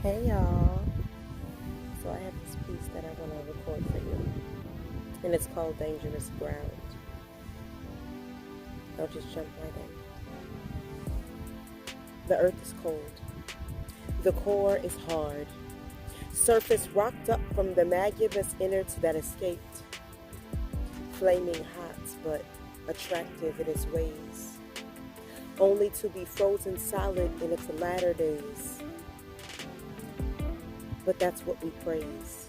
Hey y'all. So I have this piece that I want to record for you. And it's called Dangerous Ground. I'll just jump right in. The earth is cold. The core is hard. Surface rocked up from the magulous innards that escaped. Flaming hot, but attractive in its ways. Only to be frozen solid in its latter days. But that's what we praise.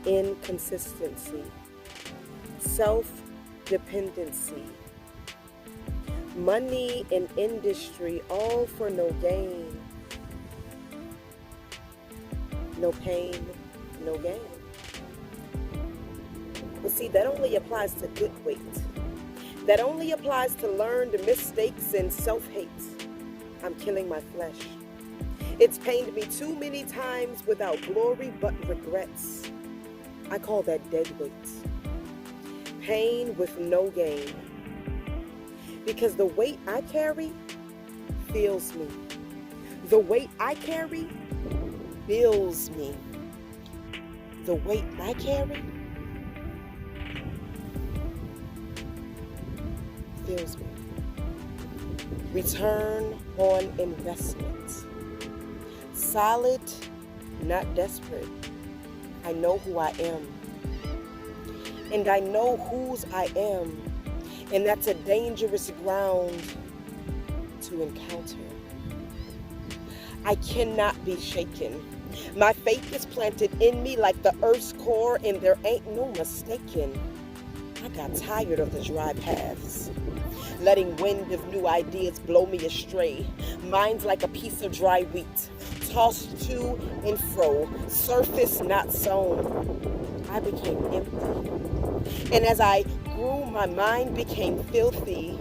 Inconsistency, self-dependency, money and industry, all for no gain. No pain, no gain. But see, that only applies to good weight. That only applies to learned mistakes and self-hate. I'm killing my flesh. It's pained me too many times without glory but regrets. I call that dead weight. Pain with no gain. Because the weight I carry fills me. The weight I carry builds me. The weight I carry fills me. Return on investment. Solid, not desperate. I know who I am. And I know whose I am. And that's a dangerous ground to encounter. I cannot be shaken. My faith is planted in me like the earth's core, and there ain't no mistaking. I got tired of the dry paths, letting wind of new ideas blow me astray. Mine's like a piece of dry wheat, tossed to and fro, surface not sown. I became empty. And as I grew, my mind became filthy.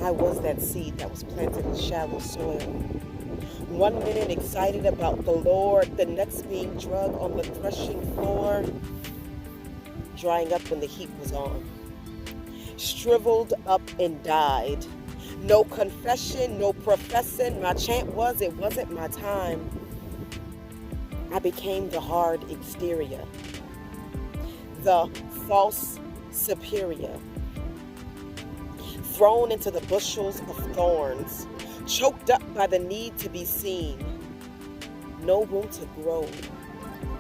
I was that seed that was planted in shallow soil. 1 minute excited about the Lord, the next being drug on the threshing floor, drying up when the heat was on. Shriveled up and died. No confession, no professing. My chant was, it wasn't my time. I became the hard exterior, the false superior, thrown into the bushels of thorns, choked up by the need to be seen. No room to grow.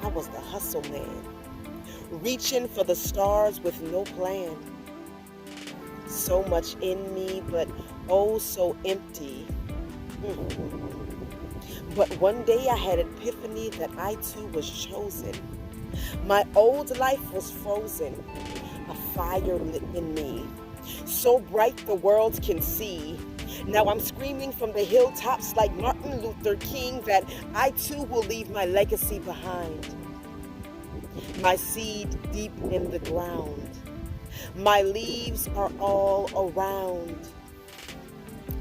I was the hustle man, reaching for the stars with no plan. So much in me, but oh so empty. But one day I had an epiphany that I too was chosen. My old life was frozen, a fire lit in me, so bright the world can see. Now I'm screaming from the hilltops like Martin Luther King that I too will leave my legacy behind. My seed deep in the ground. My leaves are all around,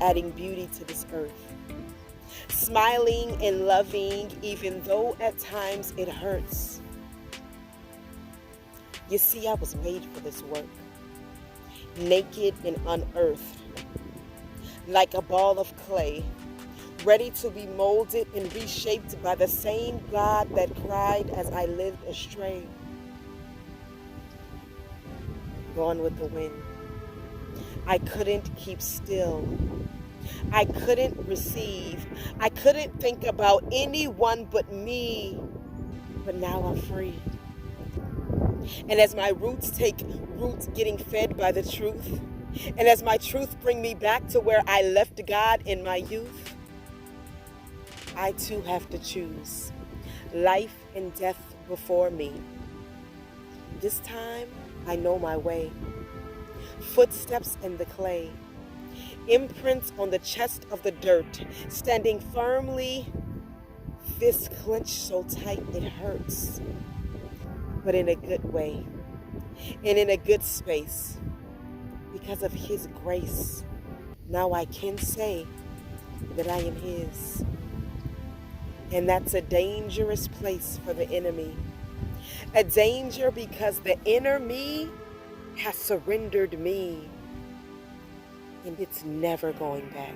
adding beauty to this earth. Smiling and loving, even though at times it hurts. You see, I was made for this work. Naked and unearthed, like a ball of clay, ready to be molded and reshaped by the same God that cried as I lived astray. Gone with the wind. I couldn't keep still. I couldn't receive. I couldn't think about anyone but me. But now I'm free. And as my roots take root getting fed by the truth, and as my truth bring me back to where I left God in my youth, I too have to choose life and death before me. This time, I know my way. Footsteps in the clay, imprints on the chest of the dirt, standing firmly, fists clenched so tight it hurts, but in a good way, and in a good space, because of His grace. Now I can say that I am His. And that's a dangerous place for the enemy. A danger because the inner me has surrendered me. and it's never going back.